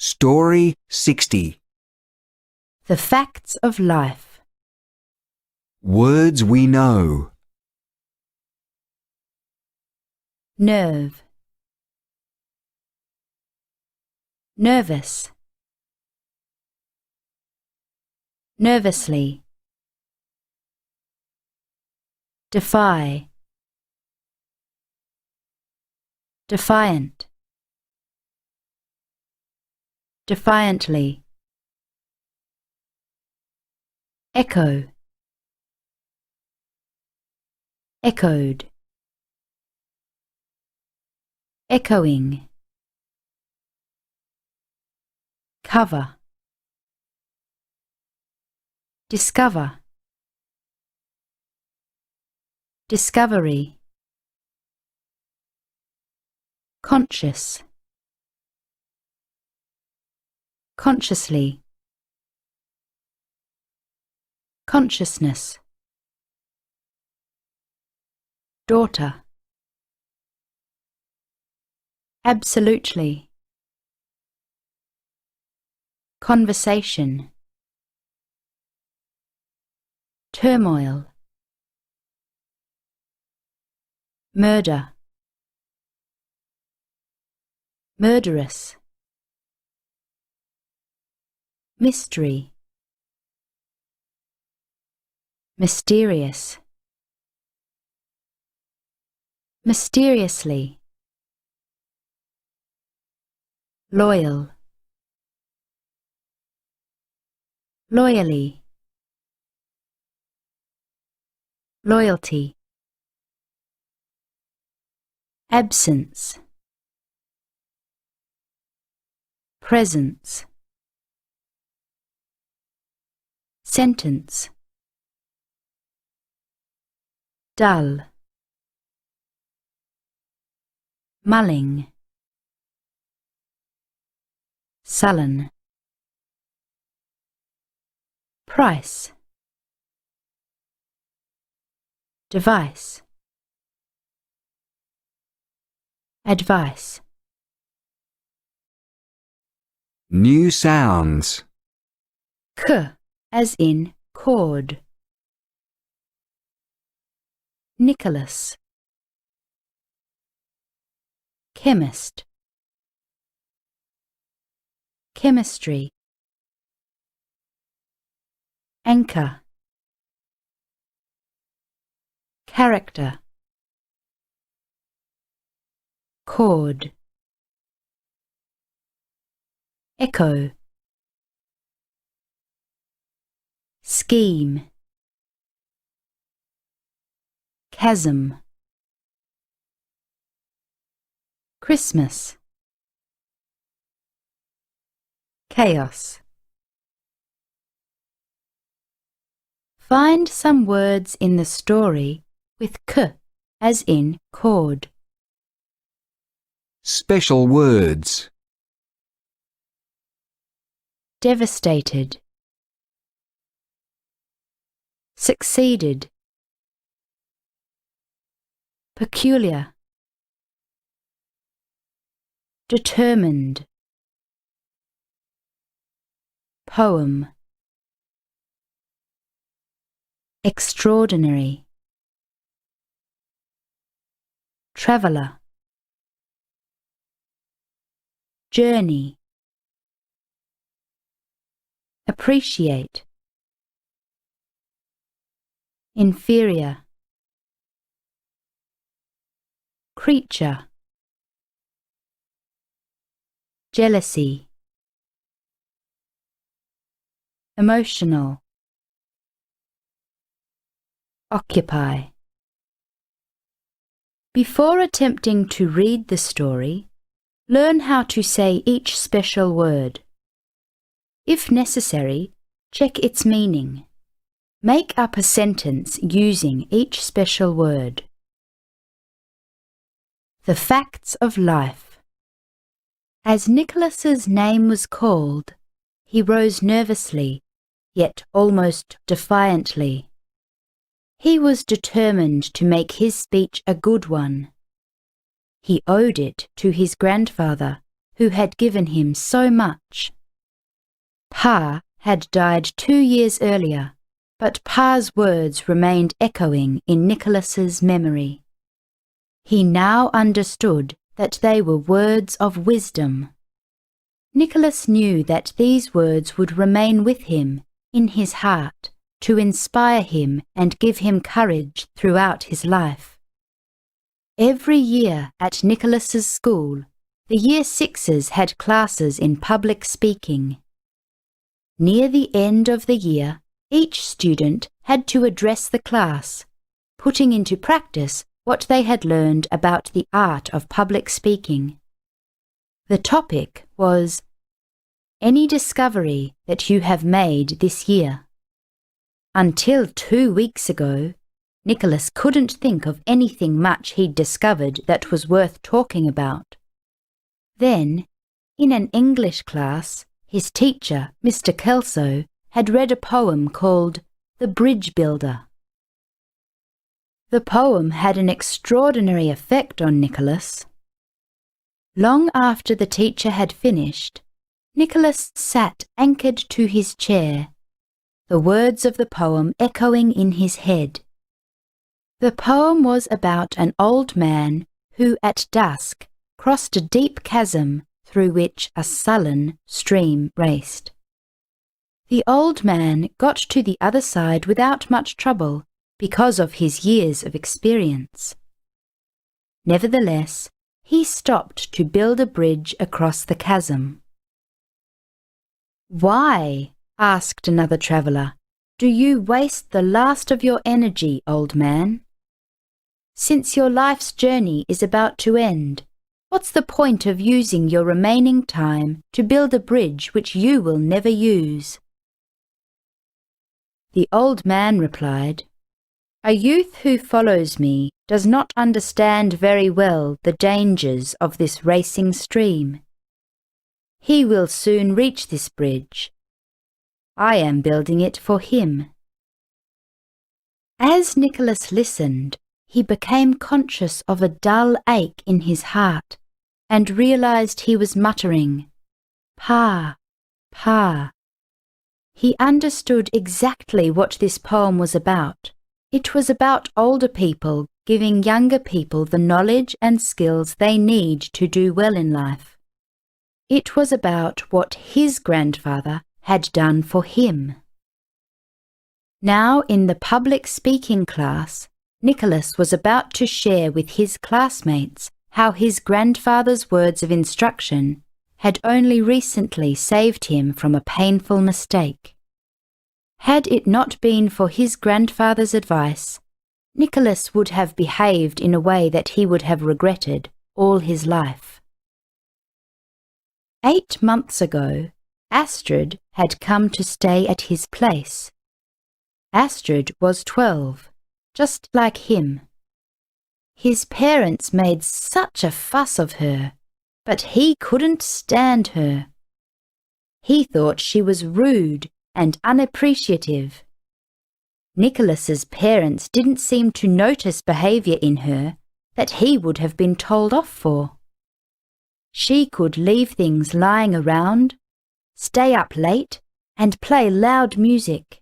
Story 60. The facts of life. Words we know. Nerve. Nervous. Nervously. Defy. Defiant. Defiantly. Echo. Echoed. Echoing. Cover. Discover. Discovery. Conscious. Consciously. Consciousness. Daughter. Absolutely. Conversation. Turmoil. Murder. Murderous. Mystery. Mysterious. Mysteriously. Loyal. Loyally. Loyalty. Absence. Presence. Sentence. Dull. Mulling. Sullen. Price. Device. Advice. New sounds. K as in cord. Nicholas. Chemist. Chemistry. Anchor. Character. Chord. Echo. Scheme. Chasm. Christmas. Chaos. Find some words in the story with k as in cord. Special words. Devastated. Succeeded. Peculiar. Determined. Poem. Extraordinary. Traveller. Journey. Appreciate. Inferior. Creature. Jealousy. Emotional. Occupy. Before attempting to read the story, learn how to say each special word. If necessary, check its meaning. Make up a sentence using each special word. The facts of life. As Nicholas's name was called, he rose nervously, yet almost defiantly. He was determined to make his speech a good one. He owed it to his grandfather, who had given him so much. Pa had died 2 years earlier, but Pa's words remained echoing in Nicholas's memory. He now understood that they were words of wisdom. Nicholas knew that these words would remain with him in his heart to inspire him and give him courage throughout his life. Every year at Nicholas's school, the Year Sixes had classes in public speaking. Near the end of the year, each student had to address the class, putting into practice what they had learned about the art of public speaking. The topic was, "Any discovery that you have made this year?" Until 2 weeks ago, Nicholas couldn't think of anything much he'd discovered that was worth talking about. Then, in an English class, his teacher, Mr. Kelso, had read a poem called The Bridge Builder. The poem had an extraordinary effect on Nicholas. Long after the teacher had finished, Nicholas sat anchored to his chair, the words of the poem echoing in his head. The poem was about an old man who at dusk crossed a deep chasm through which a sullen stream raced. The old man got to the other side without much trouble because of his years of experience. Nevertheless, he stopped to build a bridge across the chasm. "Why," asked another traveller, "do you waste the last of your energy, old man? Since your life's journey is about to end, what's the point of using your remaining time to build a bridge which you will never use?" The old man replied, "A youth who follows me does not understand very well the dangers of this racing stream. He will soon reach this bridge. I am building it for him." As Nicholas listened, he became conscious of a dull ache in his heart and realized he was muttering, "Pa, Pa." He understood exactly what this poem was about. It was about older people giving younger people the knowledge and skills they need to do well in life. It was about what his grandfather had done for him. Now, in the public speaking class, Nicholas was about to share with his classmates how his grandfather's words of instruction had only recently saved him from a painful mistake. Had it not been for his grandfather's advice, Nicholas would have behaved in a way that he would have regretted all his life. 8 months ago, Astrid had come to stay at his place. Astrid was 12, just like him. His parents made such a fuss of her, but he couldn't stand her. He thought she was rude and unappreciative. Nicholas's parents didn't seem to notice behaviour in her that he would have been told off for. She could leave things lying around, stay up late, and play loud music.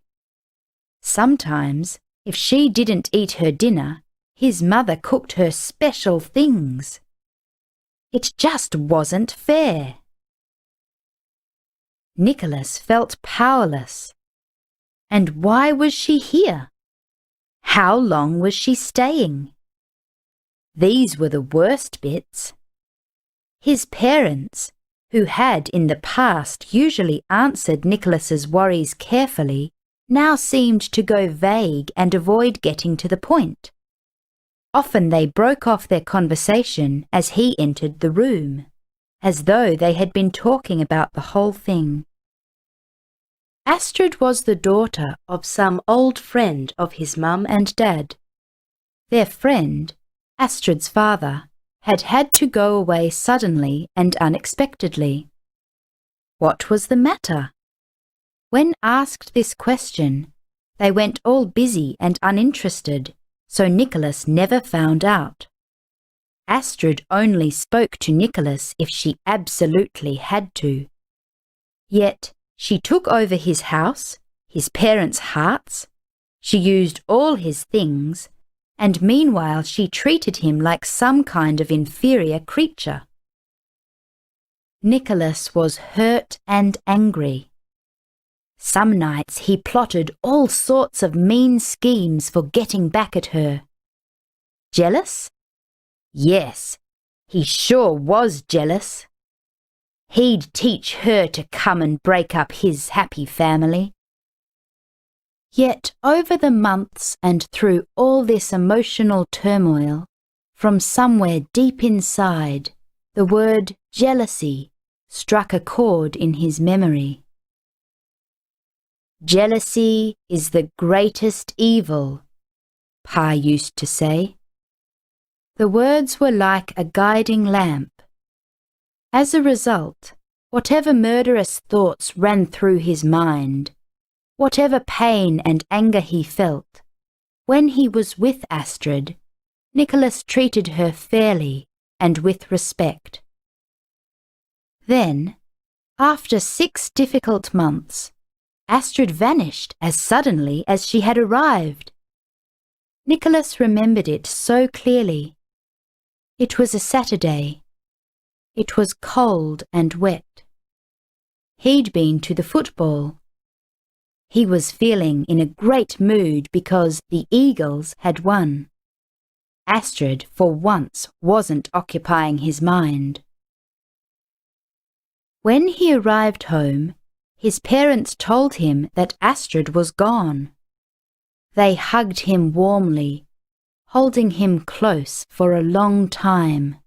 Sometimes, if she didn't eat her dinner, his mother cooked her special things. It just wasn't fair. Nicholas felt powerless. And why was she here? How long was she staying? These were the worst bits. His parents, who had in the past usually answered Nicholas's worries carefully, now seemed to go vague and avoid getting to the point. Often they broke off their conversation as he entered the room, as though they had been talking about the whole thing. Astrid was the daughter of some old friend of his mum and dad. Their friend, Astrid's father, had had to go away suddenly and unexpectedly. What was the matter? When asked this question, they went all busy and uninterested, so Nicholas never found out. Astrid only spoke to Nicholas if she absolutely had to. Yet she took over his house, his parents' hearts, she used all his things, and meanwhile she treated him like some kind of inferior creature. Nicholas was hurt and angry. Some nights he plotted all sorts of mean schemes for getting back at her. Jealous? Yes, he sure was jealous. He'd teach her to come and break up his happy family. Yet over the months and through all this emotional turmoil, from somewhere deep inside, the word jealousy struck a chord in his memory. Jealousy is the greatest evil, Pa used to say. The words were like a guiding lamp. As a result, whatever murderous thoughts ran through his mind, whatever pain and anger he felt, when he was with Astrid, Nicholas treated her fairly and with respect. Then, after 6 difficult months, Astrid vanished as suddenly as she had arrived. Nicholas remembered it so clearly. It was a Saturday. It was cold and wet. He'd been to the football. He was feeling in a great mood because the Eagles had won. Astrid, for once, wasn't occupying his mind. When he arrived home, his parents told him that Astrid was gone. They hugged him warmly, holding him close for a long time.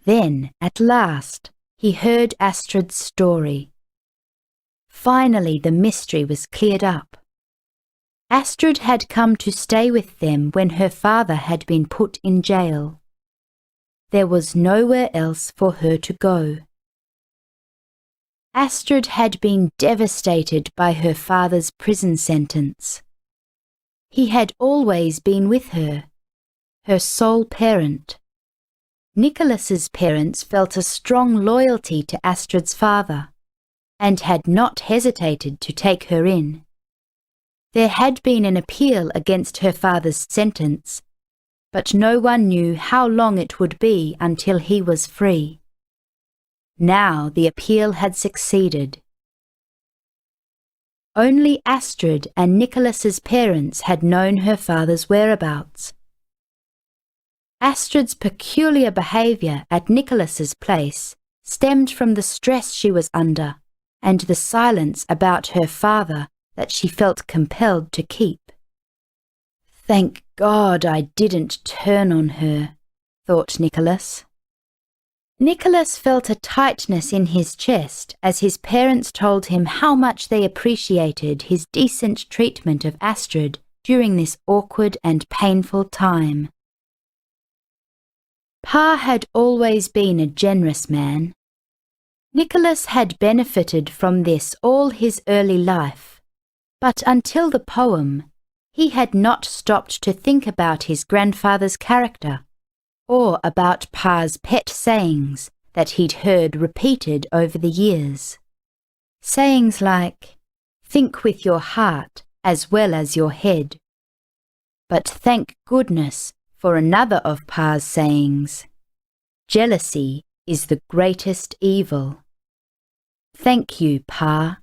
Then, at last, he heard Astrid's story. Finally, the mystery was cleared up. Astrid had come to stay with them when her father had been put in jail. There was nowhere else for her to go. Astrid had been devastated by her father's prison sentence. He had always been with her, her sole parent. Nicholas's parents felt a strong loyalty to Astrid's father, and had not hesitated to take her in. There had been an appeal against her father's sentence, but no one knew how long it would be until he was free. Now the appeal had succeeded. Only Astrid and Nicholas's parents had known her father's whereabouts. Astrid's peculiar behaviour at Nicholas's place stemmed from the stress she was under and the silence about her father that she felt compelled to keep. Thank God I didn't turn on her, thought Nicholas. Nicholas felt a tightness in his chest as his parents told him how much they appreciated his decent treatment of Astrid during this awkward and painful time. Pa had always been a generous man. Nicholas had benefited from this all his early life, but until the poem, he had not stopped to think about his grandfather's character, or about Pa's pet sayings that he'd heard repeated over the years. Sayings like, "Think with your heart as well as your head." But thank goodness for another of Pa's sayings, "Jealousy is the greatest evil." Thank you, Pa.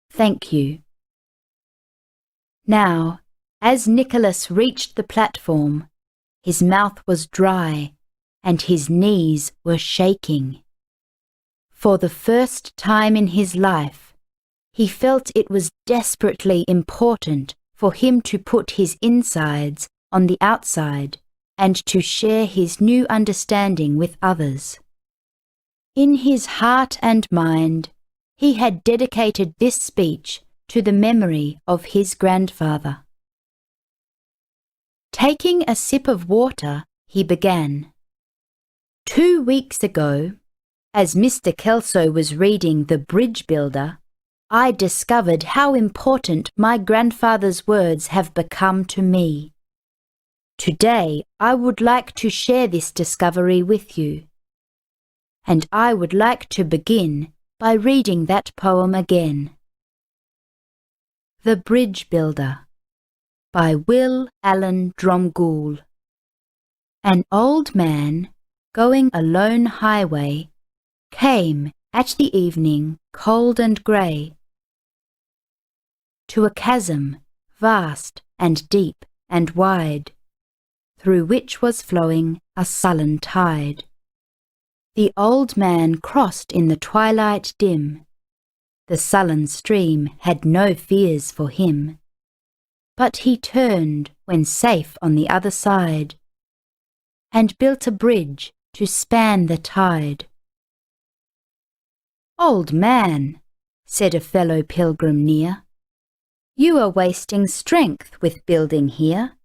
Thank you. Now, as Nicholas reached the platform, his mouth was dry and his knees were shaking. For the first time in his life, he felt it was desperately important for him to put his insides on the outside and to share his new understanding with others. In his heart and mind, he had dedicated this speech to the memory of his grandfather. Taking a sip of water, he began. 2 weeks ago, as Mr. Kelso was reading The Bridge Builder, I discovered how important my grandfather's words have become to me. Today I would like to share this discovery with you. And I would like to begin by reading that poem again. The Bridge Builder by Will Allen Dromgoole. An old man, going a lone highway, came at the evening cold and grey to a chasm vast and deep and wide, through which was flowing a sullen tide. The old man crossed in the twilight dim. The sullen stream had no fears for him. But he turned when safe on the other side, and built a bridge to span the tide. "Old man," said a fellow pilgrim near, "you are wasting strength with building here.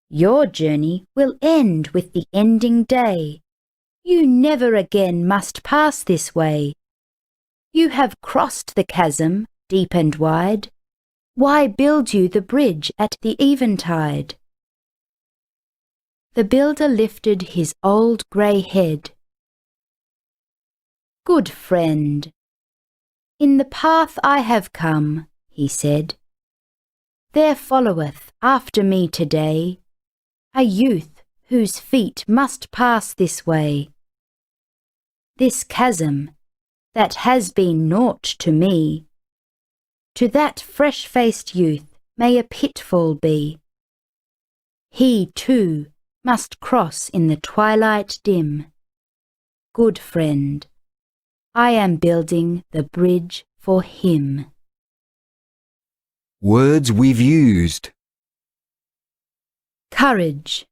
Your journey will end with the ending day. You never again must pass this way. You have crossed the chasm deep and wide. Why build you the bridge at the eventide?" The builder lifted his old grey head. "Good friend, in the path I have come," he said, "there followeth after me today a youth whose feet must pass this way. This chasm, that has been naught to me, to that fresh-faced youth may a pitfall be. He, too, must cross in the twilight dim. Good friend, I am building the bridge for him." Words we've used. Courage,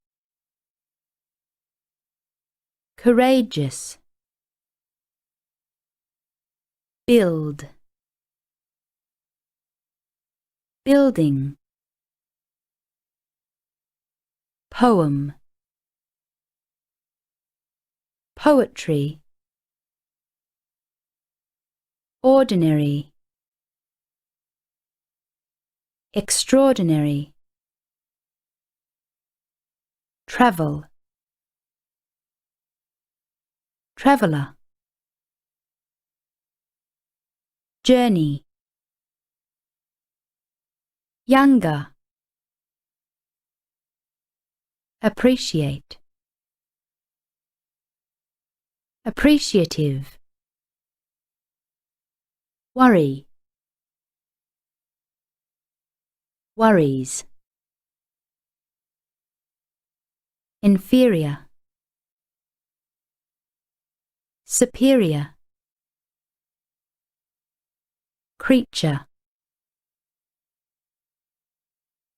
courageous, build, building, poem, poetry, ordinary, extraordinary, travel, traveller, journey, younger, appreciate, appreciative, worry, worries, inferior, superior, creature,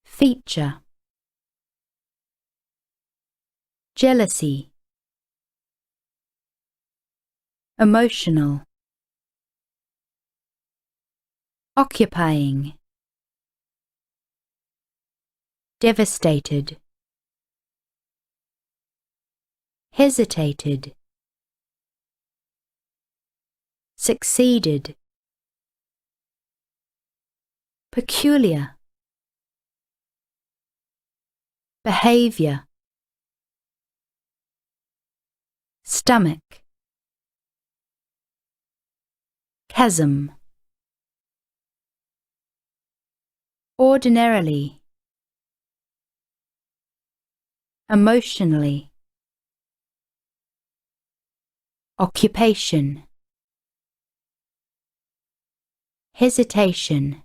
feature, jealousy, emotional, occupying, devastated, hesitated, succeeded, peculiar, behavior, stomach, chasm, ordinarily, emotionally, occupation, hesitation.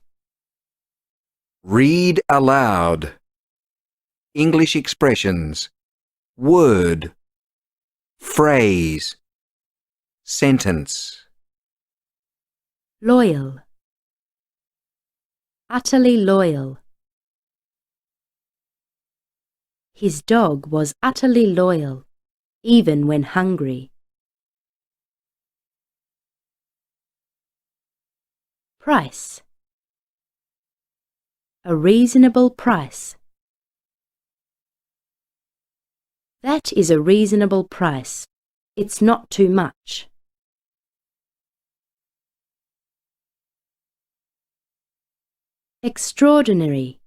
Read aloud. English expressions. Word. Phrase. Sentence. Loyal, utterly loyal. His dog was utterly loyal, even when hungry. Price, a reasonable price. That is a reasonable price. It's not too much. Extraordinary,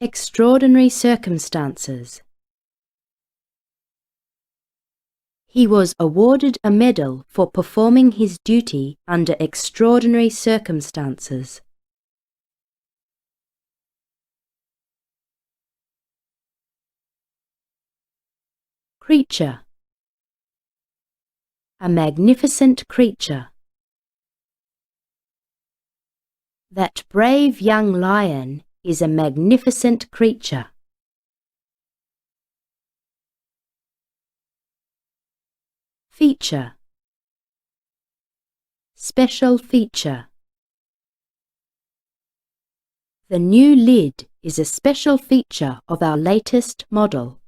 Extraordinary circumstances. He was awarded a medal for performing his duty under extraordinary circumstances. Creature. A magnificent creature. That brave young lion is a magnificent creature. Feature. Special feature. The new lid is a special feature of our latest model.